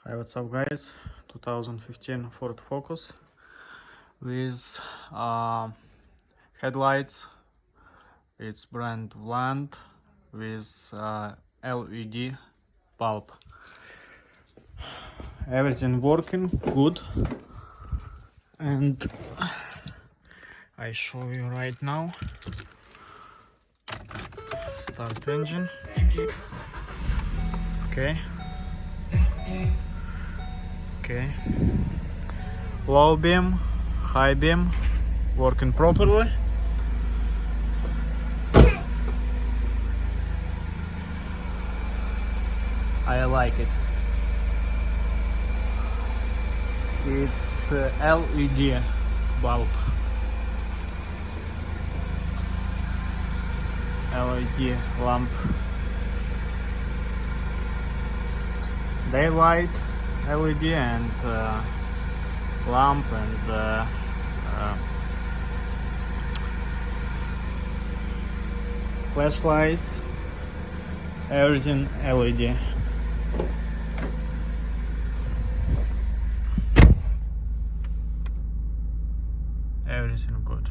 Hi, what's up guys? 2015 Ford Focus with headlights. It's brand Vland with LED bulb. Everything working good, and I show you right now. Start engine. Okay. Low beam, high beam, working properly. I like it. It's LED bulb. LED lamp. Daylight LED and lamp and flashlights, everything LED. Everything good.